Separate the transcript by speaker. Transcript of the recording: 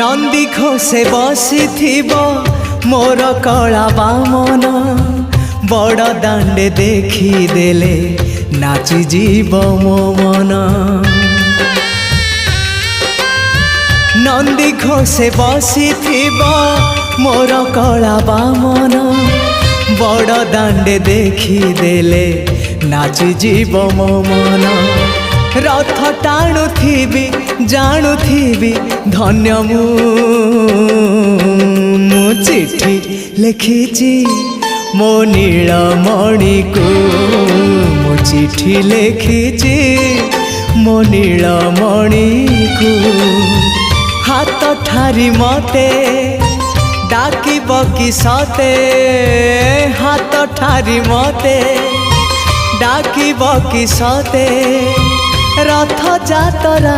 Speaker 1: नंदी घोषे बसी मोर कला बामन बड़ दांडे देखी देले नाची जीव मो मन। नंदी घोषे बसी मोर कला बामन बड़ दांडे देखी देले नाची जीव मो मन। रथ टाणुथिबी जाणुथिबी धन्य मु चिट्ठी लिखिची मो नीलमणि को मु चिट्ठी लिखिची मो नीलमणि को। हाथ ठारी मते डाकिब कि सते हाथ ठारी मते डाकिब कि सते रथ जातरा।